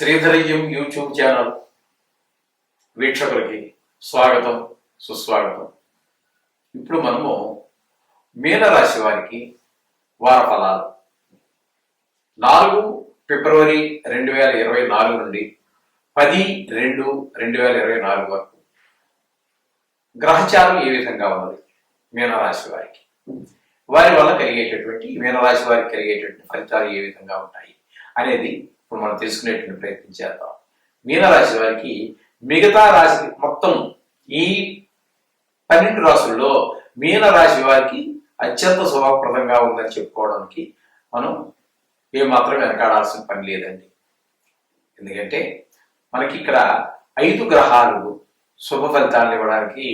శ్రీధరయ్యం YouTube channel వీక్షకులకి స్వాగతం సుస్వాగతం. ఇప్పుడు మనము మీనరాశి వారికి వార ఫలాలు 4 ఫిబ్రవరి 2024 నుండి 10/2/2024 వరకు గ్రహచారం ఏ విధంగా ఉన్నది మీనరాశి వారికి, వారి వల్ల కలిగేటటువంటి మీనరాశి వారికి కలిగేటటువంటి ఫలితాలు ఏ విధంగా ఉంటాయి అనేది ఇప్పుడు మనం తెలుసుకునేటువంటి ప్రయత్నం చేద్దాం. మీనరాశి వారికి మిగతా రాశి మొత్తం ఈ 12 రాశుల్లో మీనరాశి వారికి అత్యంత శుభప్రదంగా ఉందని చెప్పుకోవడానికి మనం ఏమాత్రం వెనకాడాల్సిన పని లేదండి. ఎందుకంటే మనకి ఇక్కడ 5 గ్రహాలు శుభ ఫలితాలను ఇవ్వడానికి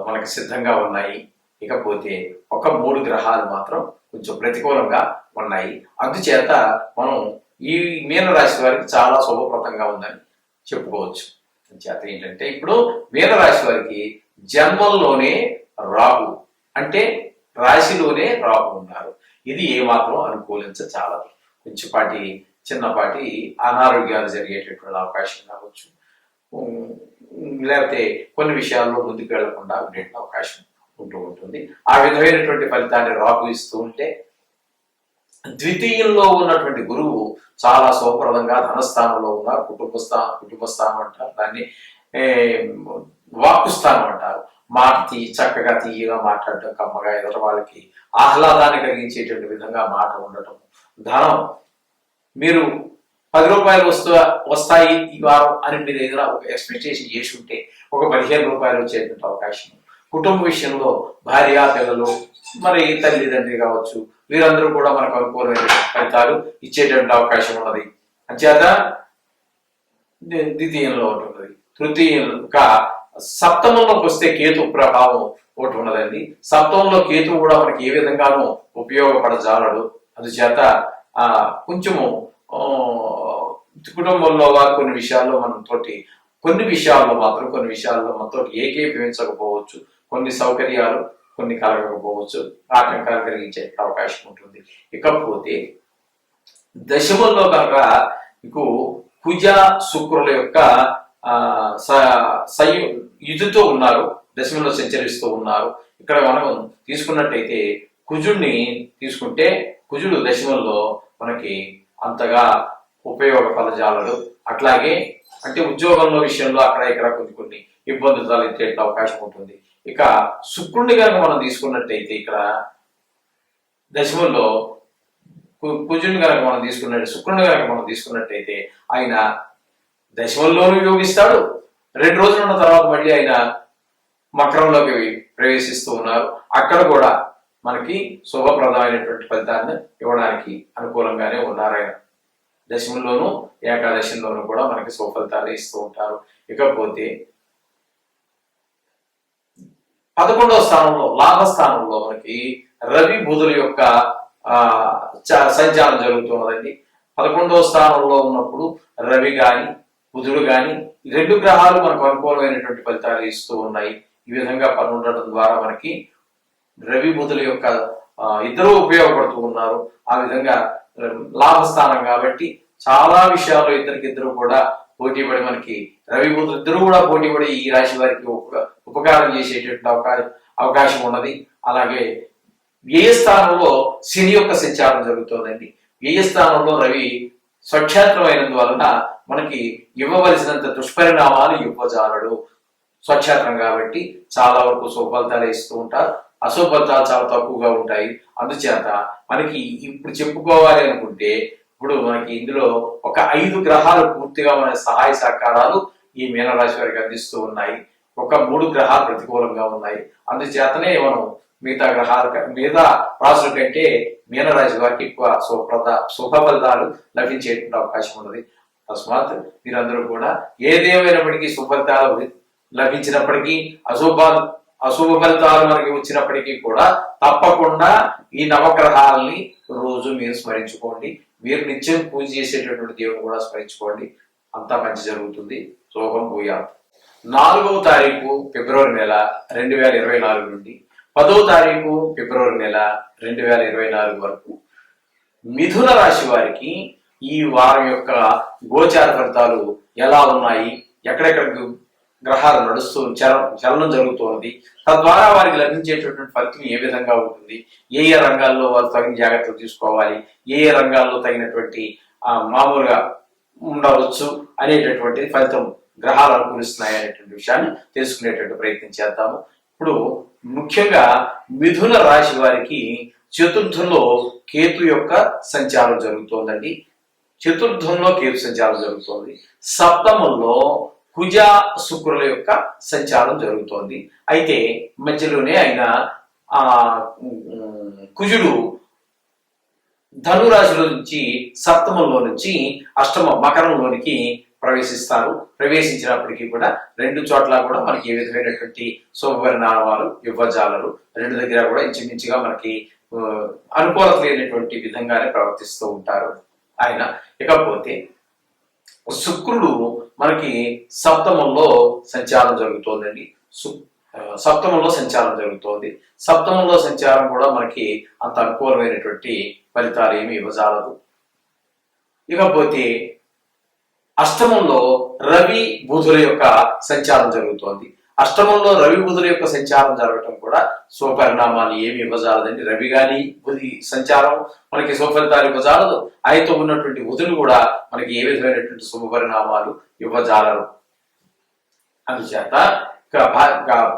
మనకి సిద్ధంగా ఉన్నాయి. ఇకపోతే ఒక 3 గ్రహాలు మాత్రం కొంచెం ప్రతికూలంగా ఉన్నాయి. అందుచేత మనం ఈ మీనరాశి వారికి చాలా శుభప్రదంగా ఉందని చెప్పుకోవచ్చు. చేత ఏంటంటే ఇప్పుడు మీనరాశి వారికి జన్మంలోనే రాహు, అంటే రాశిలోనే రాహు ఉన్నారు. ఇది ఏమాత్రం అనుకూలించచాలదు. కొంచెంపాటి చిన్నపాటి అనారోగ్యాలు జరిగేటటువంటి అవకాశం కావచ్చు, లేకపోతే కొన్ని విషయాల్లో ముందుకు వెళ్లకుండా ఉండే అవకాశం ఉంటూ ఉంటుంది. ఆ విధమైనటువంటి ఫలితాన్ని రాహు ఇస్తూ ఉంటే, ద్వితీయంలో ఉన్నటువంటి గురువు చాలా శుభప్రదంగా ధనస్థానంలో ఉన్నారు. కుటుంబ స్థానం అంటారు, దాన్ని వాక్కు స్థానం అంటారు. మాట చక్కగా తీయగా మాట్లాడటం, కమ్మగా ఎదుట వాళ్ళకి ఆహ్లాదాన్ని కలిగించేటువంటి విధంగా మాట ఉండటం, ధనం మీరు 10 రూపాయలు వస్తాయి ఈ వారం అని మీరు ఏదైనా ఒక ఎక్స్పెక్టేషన్ చేసి ఉంటే ఒక 15 రూపాయలు వచ్చేటువంటి అవకాశం. కుటుంబ విషయంలో భార్య పిల్లలు, మరి తల్లిదండ్రి కావచ్చు, వీరందరూ కూడా మనకు అనుకూలమైన ఫలితాలు ఇచ్చేటువంటి అవకాశం ఉన్నది. అంచేత ద్వితీయంలో ఉంటుంది. తృతీయంగా సప్తమంలోకి వస్తే కేతు ప్రభావం ఒకటి ఉన్నదండి. సప్తమంలో కేతు కూడా మనకి ఏ విధంగానూ ఉపయోగపడజాలడు. అందుచేత కొంచెము కుటుంబంలో కొన్ని విషయాల్లో కొన్ని విషయాల్లో మనతో ఏకీభవించకపోవచ్చు, కొన్ని సౌకర్యాలు కొన్ని కలగకపోవచ్చు, ఆటంకాలు కలిగించే అవకాశం ఉంటుంది. ఇకపోతే దశమంలో కనుక మీకు కుజ శుక్రుల యొక్క యుతితో ఉన్నారు, దశమంలో సంచరిస్తూ ఉన్నారు. ఇక్కడ మనం తీసుకున్నట్టయితే కుజుడిని తీసుకుంటే కుజుడు దశమంలో మనకి అంతగా ఉపయోగ ఫలజాలడు. అట్లాగే అంటే ఉద్యోగంలో విషయంలో అక్కడ ఇక్కడ కొన్ని ఇబ్బందులు తలెత్తే అవకాశం ఉంటుంది. ఇక శుక్రుడిని కనుక మనం తీసుకున్నట్టయితే ఇక్కడ దశమంలో కుజుని కనుక శుక్రుడిని కనుక మనం తీసుకున్నట్టయితే ఆయన దశమంలోనూ యోగిస్తాడు. 2 రోజులు ఉన్న తర్వాత మళ్ళీ ఆయన మకరంలోకి ప్రవేశిస్తూ ఉన్నారు. అక్కడ కూడా మనకి శుభప్రదమైనటువంటి ఫలితాన్ని ఇవ్వడానికి అనుకూలంగానే ఉన్నారు. ఆయన దశమంలోనూ ఏకాదశంలోనూ కూడా మనకి శుభ ఫలితాలు ఇస్తూ ఉంటారు. ఇకపోతే 11వ స్థానంలో లాభస్థానంలో మనకి రవి బుధుల యొక్క సంచారం జరుగుతున్నదండి. 11వ స్థానంలో ఉన్నప్పుడు రవి గాని బుధుడు గాని 2 గ్రహాలు మనకు అనుకూలమైనటువంటి ఫలితాలు ఇస్తూ ఉన్నాయి. ఈ విధంగా పని ఉండటం ద్వారా మనకి రవి బుధుల యొక్క ఇద్దరు ఉపయోగపడుతూ ఉన్నారు. ఆ విధంగా లాభస్థానం కాబట్టి చాలా విషయాల్లో ఇద్దరు కూడా పోటీపడి మనకి రవి బుధులు ఇద్దరు కూడా పోటీపడి ఈ రాశి వారికి ఉపకారం చేసేటువంటి అవకాశం ఉన్నది. అలాగే వ్యయస్థానంలో శని యొక్క సంచారం జరుగుతుందండి. వ్యయస్థానంలో రవి స్వక్షేత్రమైనందువలన మనకి ఇవ్వవలసినంత దుష్పరిణామాలు ఇవ్వజాలడు. స్వక్షేత్రం కాబట్టి చాలా వరకు శుభఫలితాలు ఇస్తూ ఉంటారు, అశుభ ఫలితాలు చాలా తక్కువగా ఉంటాయి. అందుచేత మనకి ఇప్పుడు చెప్పుకోవాలి అనుకుంటే ఇప్పుడు మనకి ఇందులో ఒక 5 గ్రహాలు పూర్తిగా మన సహాయ సహకారాలు ఈ మీనరాశి వారికి అందిస్తూ ఉన్నాయి. ఒక 3 గ్రహాలు ప్రతికూలంగా ఉన్నాయి. అందుచేతనే మనం మిగతా రాశుల కంటే మీనరాశి వారికి ఎక్కువ శుభ ఫలితాలు లభించేటువంటి అవకాశం ఉన్నది. తస్మాత్ మీరందరూ కూడా ఏదేమైనప్పటికీ శుభ ఫలితాలు లభించినప్పటికీ అశుభ ఫలితాలు మనకి వచ్చినప్పటికీ కూడా తప్పకుండా ఈ నవగ్రహాలని రోజు మీరు స్మరించుకోండి. మీరు నిత్యం పూజ చేసేటటువంటి దేవుని కూడా స్మరించుకోండి. అంతా మంచి జరుగుతుంది. శోభం భూయాత్. 4వ తారీఖు ఫిబ్రవరి నెల 2024 నుండి 10వ తారీఖు ఫిబ్రవరి నెల 2024 వరకు మిథున రాశి వారికి ఈ వారం యొక్క గోచార ఫలితాలు ఎలా ఉన్నాయి, ఎక్కడెక్కడ గ్రహాలు నడుస్తూ చలనం జరుగుతోంది, తద్వారా వారికి లభించేటటువంటి ఫలితం ఏ విధంగా ఉంటుంది, ఏ ఏ రంగాల్లో వారు తగిన జాగ్రత్తలు తీసుకోవాలి, ఏ ఏ రంగాల్లో తగినటువంటి మామూలుగా ఉండవచ్చు అనేటటువంటి ఫలితం గ్రహాలు అనుకూలిస్తున్నాయి అనేటువంటి విషయాన్ని తెలుసుకునేటువంటి ప్రయత్నం చేద్దాము. ఇప్పుడు ముఖ్యంగా మిథున రాశి వారికి చతుర్థంలో కేతు యొక్క సంచారం జరుగుతోందండి. చతుర్థంలో కేతు సంచారం జరుగుతోంది. సప్తమంలో కుజ శుక్రుల యొక్క సంచారం జరుగుతోంది. అయితే మధ్యలోనే ఆయన కుజుడు ధనురాశిలో నుంచి సప్తమంలో నుంచి అష్టమ మకరంలోనికి ప్రవేశిస్తారు. ప్రవేశించినప్పటికీ కూడా రెండు చోట్ల కూడా మనకి ఏ విధమైనటువంటి శుభపరిణామాలు ఇవ్వజాలరు. రెండు దగ్గర కూడా ఇంచుమించుగా మనకి అనుకూలత లేనటువంటి విధంగానే ప్రవర్తిస్తూ ఉంటారు ఆయన. ఇకపోతే శుక్రుడు మనకి సప్తమంలో సంచారం జరుగుతోందండి. సప్తమంలో సంచారం జరుగుతోంది. సప్తమంలో సంచారం కూడా మనకి అంత అనుకూలమైనటువంటి ఫలితాలు ఏమి ఇవ్వజాలదు. ఇకపోతే అష్టమంలో రవి బుధుల యొక్క సంచారం జరుగుతోంది. అష్టమంలో రవి బుధుల యొక్క సంచారం జరగటం కూడా శుభపరిణామాలు ఏమి ఇవ్వజాలదండి. రవి గాని బుధి సంచారం మనకి శుభఫలితాలు ఇవ్వజాలదు. ఆయనతో ఉన్నటువంటి బుధులు కూడా మనకి ఏ విధమైనటువంటి శుభపరిణామాలు ఇవ్వజాలరు. అందుచేత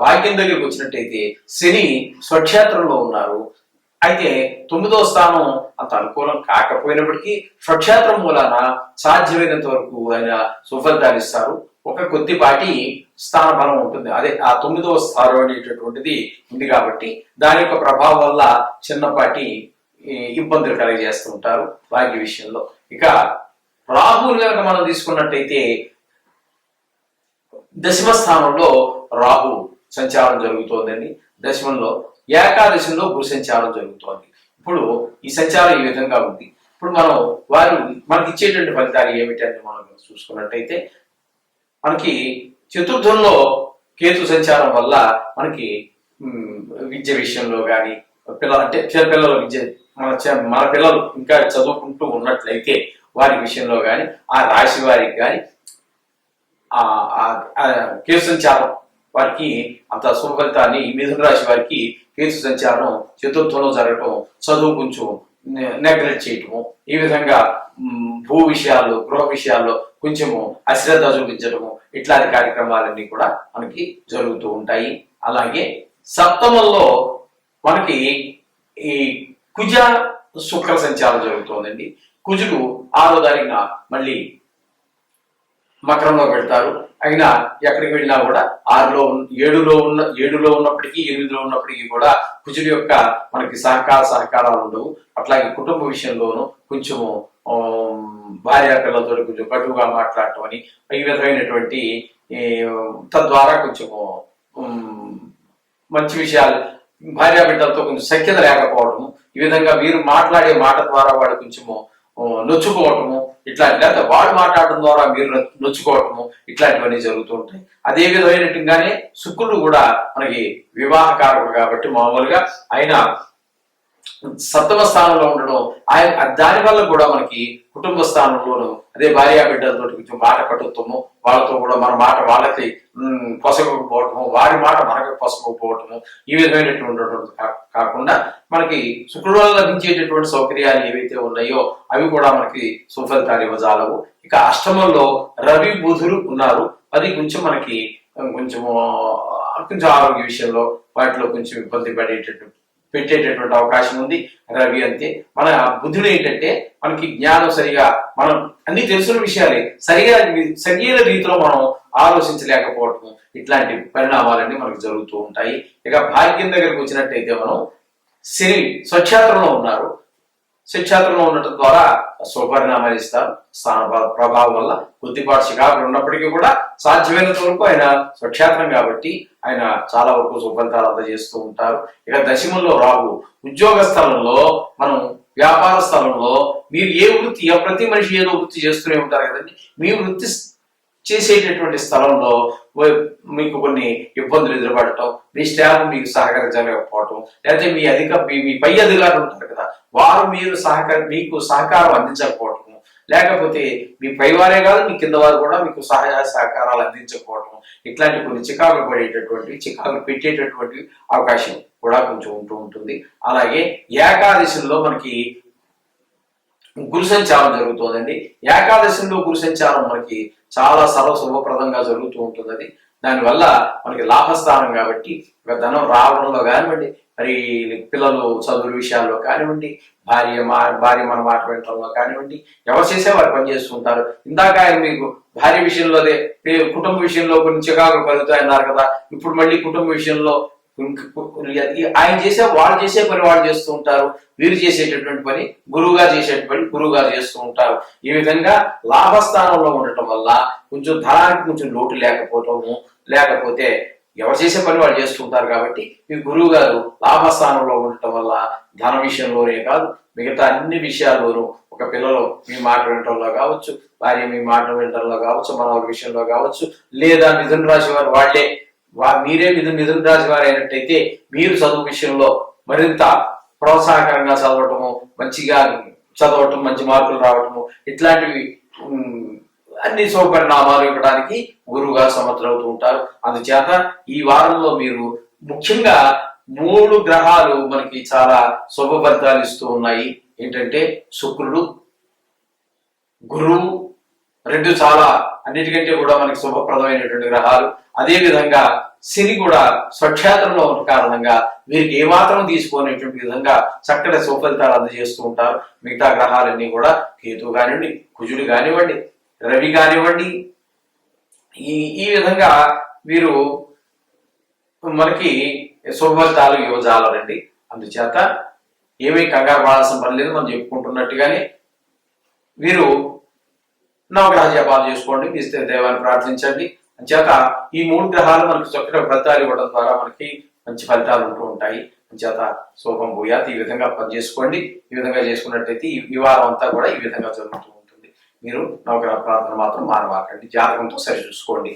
భాగ్యం దగ్గరికి వచ్చినట్టయితే శని స్వక్షేత్రంలో ఉన్నారు. అయితే 9వ స్థానం అంత అనుకూలం కాకపోయినప్పటికీ స్వక్షేత్రం మూలాన సాధ్యమైనంత వరకు ఆయన సుఫలితాలు ఇస్తారు. ఒక కొద్దిపాటి స్థాన బలం ఉంటుంది. అదే ఆ 9వ స్థానం అనేటటువంటిది ఉంది కాబట్టి దాని యొక్క ప్రభావం వల్ల చిన్నపాటి ఇబ్బందులు కలిగజేస్తూ ఉంటారు భాగ్య విషయంలో. ఇక రాహువులు కనుక మనం తీసుకున్నట్టయితే దశమ స్థానంలో రాహు సంచారం జరుగుతోందండి. దశమంలో ఏకాదశంలో గురు సంచారం జరుగుతోంది. ఇప్పుడు ఈ సంచారం ఈ విధంగా ఉంది. ఇప్పుడు మనం వారు మనకి ఇచ్చేటువంటి ఫలితాలు ఏమిటని మనం చూసుకున్నట్టయితే మనకి చతుర్థంలో కేతు సంచారం వల్ల మనకి విద్య విషయంలో కానీ పిల్లల విద్య మన పిల్లలు ఇంకా చదువుకుంటూ ఉన్నట్లయితే వారి విషయంలో కానీ ఆ రాశి వారికి కానీ కేతు సంచారం వారికి అంత శుభ ఫలితాన్ని మిథున రాశి వారికి కేతు సంచారం చతుర్థంలో జరగటం, చదువు కొంచెం నెగ్లెక్ట్ చేయటము, ఈ విధంగా భూ విషయాల్లో గృహ విషయాల్లో కొంచెము అశ్రద్ధ చూపించటము, ఇట్లాంటి కార్యక్రమాలన్నీ కూడా మనకి జరుగుతూ ఉంటాయి. అలాగే సప్తమంలో మనకి ఈ కుజ శుక్ర సంచారం జరుగుతోందండి. కుజుడు 6వ తారీఖున మళ్ళీ మకరంలో పెడతారు. అయినా ఎక్కడికి వెళ్ళినా కూడా 7లో ఉన్నప్పటికీ 8లో ఉన్నప్పటికీ కూడా కుజుడి యొక్క మనకి సహకారాలు ఉండవు. అట్లాగే కుటుంబ విషయంలోనూ కొంచెము భార్య పిల్లలతో కొంచెం కటువుగా మాట్లాడటం అని ఈ విధమైనటువంటి తద్వారా కొంచెము మంచి విషయాలు భార్య బిడ్డలతో కొంచెం సఖ్యత లేకపోవటము, ఈ విధంగా మీరు మాట్లాడే మాట ద్వారా వాడు కొంచెము నొచ్చుకోవటము, ఇట్లాంటి లేకపోతే వాడు మాట్లాడటం ద్వారా మీరు నొచ్చుకోవటము, ఇట్లాంటివన్నీ జరుగుతూ ఉంటాయి. అదే విధమైనట్టుగానే శుక్రుడు కూడా మనకి వివాహకారకుడు కాబట్టి మామూలుగా ఆయన సప్తమ స్థానంలో ఉండడం, ఆయన దాని వల్ల కూడా మనకి కుటుంబ స్థానంలోనూ అదే భార్యా బిడ్డలతో కొంచెం మాట కట్టుతాము, వాళ్ళతో కూడా మన మాట వాళ్ళకి పొసగకపోవటము, వారి మాట మనకి పొసగకపోవటము, ఈ విధమైనటువంటి కాకుండా మనకి శుక్రుడు వల్ల లభించేటటువంటి సౌకర్యాలు ఏవైతే ఉన్నాయో అవి కూడా మనకి సుఫలితాలు ఇవ్వజాలవు. ఇక అష్టమంలో రవి బుధులు ఉన్నారు. అది కొంచెం మనకి కొంచెం ఆరోగ్య విషయంలో వాటిలో కొంచెం ఇబ్బంది పెట్టేటటువంటి అవకాశం ఉంది. రవి అంతే. మన బుద్ధుడు ఏంటంటే మనకి జ్ఞానం సరిగా మనం అన్ని తెలుసున్న విషయాలే సరైన రీతిలో మనం ఆలోచించలేకపోవటం, ఇట్లాంటి పరిణామాలన్నీ మనకు జరుగుతూ ఉంటాయి. ఇక భాగ్యం దగ్గరకు వచ్చినట్టయితే మనం శని స్వక్షేత్రంలో ఉన్నారు. స్వక్షేత్రంలో ఉండటం ద్వారా శుభపరిణామాలు ఇస్తారు. స్థాన ప్రభావం వల్ల కొద్దిపాటు శిఖాకులు ఉన్నప్పటికీ కూడా సాధ్యమైనంత వరకు ఆయన స్వక్షేత్రం కాబట్టి ఆయన చాలా వరకు శుభఫలితాలు అందజేస్తూ ఉంటారు. ఇక దశమంలో రాహు ఉద్యోగ స్థలంలో, మనం వ్యాపార స్థలంలో, మీరు ఏ వృత్తి ప్రతి మనిషి ఏదో వృత్తి చేస్తూనే ఉంటారు కదండి. మీ వృత్తి చేసేటటువంటి స్థలంలో మీకు కొన్ని ఇబ్బందులు ఎదురుపడటం, మీ స్టాఫ్ మీకు సహకరించలేకపోవటం, లేకపోతే మీ పై అధికారులు ఉంటారు కదా, వారు మీకు సహకారం అందించకపోవటము, లేకపోతే మీ పైవారే కాదు మీ కింద వారు కూడా మీకు సహాయ సహకారాలు అందించకపోవటం, ఇట్లాంటి కొన్ని చికాకులు పడేటటువంటి చికాకులు పెట్టేటటువంటి అవకాశం కూడా కొంచెం ఉంటూ ఉంటుంది. అలాగే ఏకాదశిలో మనకి గురు సంచారం జరుగుతుందండి. ఏకాదశిలో గురు సంచారం మనకి చాలా శుభప్రదంగా జరుగుతూ ఉంటుంది. అది దానివల్ల మనకి లాభస్థానం కాబట్టి ధనం రావడంలో కానివ్వండి, మరి పిల్లలు చదువుల విషయాల్లో కానివ్వండి, భార్య మన మాట వినటంలో కానివ్వండి, ఎవరు చేసే వారు పనిచేస్తుంటారు. ఇందాక ఆయన మీకు భార్య విషయంలో కుటుంబ విషయంలో కొన్ని చికాకులు కలుగుతాయన్నారు కదా, ఇప్పుడు మళ్ళీ కుటుంబ విషయంలో ఆయన వాళ్ళు చేసే పని వాళ్ళు చేస్తూ ఉంటారు, వీరు చేసేటటువంటి పని గురువుగా చేసేటువంటి గురువుగా చేస్తూ ఉంటారు. ఈ విధంగా లాభస్థానంలో ఉండటం వల్ల కొంచెం ధనానికి కొంచెం లోటు లేకపోవటము, లేకపోతే ఎవరు చేసే పని వాళ్ళు చేస్తుంటారు కాబట్టి ఈ గురువు గారు లాభస్థానంలో ఉండటం వల్ల ధన విషయంలోనే కాదు మిగతా అన్ని విషయాల్లోనూ, ఒక పిల్లలు మీ మాట వినటంలో కావచ్చు, భార్య మీ మాట వినటంలో కావచ్చు, మన విషయంలో కావచ్చు, లేదా మిథున రాశి వారు మీరే మిథున రాశి వారు అయినట్టయితే మీరు చదువు విషయంలో మరింత ప్రోత్సాహకరంగా చదవటము, మంచిగా చదవటం, మంచి మార్కులు రావటము, ఇట్లాంటివి అన్ని శుభపరిణామాలు ఇవ్వడానికి గురువు గారు సమర్థులవుతూ ఉంటారు. అందుచేత ఈ వారంలో మీరు ముఖ్యంగా 3 గ్రహాలు మనకి చాలా శుభ ఫలితాలు ఇస్తూ ఉన్నాయి. ఏంటంటే శుక్రుడు, గురువు, 2 చాలా అన్నిటికంటే కూడా మనకి శుభప్రదమైనటువంటి గ్రహాలు. అదే విధంగా శని కూడా స్వక్షేత్రంలో ఉన్న కారణంగా వీరికి ఏమాత్రం తీసుకోనేటువంటి విధంగా చక్కటి సుఫలితాలు అందజేస్తూ ఉంటారు. మిగతా గ్రహాలన్నీ కూడా కేతు కానివ్వండి, కుజుడు కానివ్వండి, రవి కానివ్వండి, ఈ విధంగా వీరు మనకి శుభఫలితాలు యువజాలండి. అందుచేత ఏమీ కంగారు పడాల్సిన పని లేదు. మనం చెప్పుకుంటున్నట్టుగానే వీరు నవగ్రహ జపాలు చేసుకోండి, మీ దేవాన్ని ప్రార్థించండి. చేత ఈ 3 గ్రహాలు మనకి చక్కగా ఫలితాలు ఇవ్వడం ద్వారా మనకి మంచి ఫలితాలు ఉంటూ ఉంటాయి. చేత శోభం భూయాత్ ఈ విధంగా పనిచేసుకోండి. ఈ విధంగా చేసుకున్నట్టయితే ఈ వారం అంతా కూడా ఈ విధంగా జరుగుతూ ఉంటుంది. మీరు నవగ్రహ ప్రార్థన మాత్రం మానవాకండి, జాతకంతో సరి చూసుకోండి.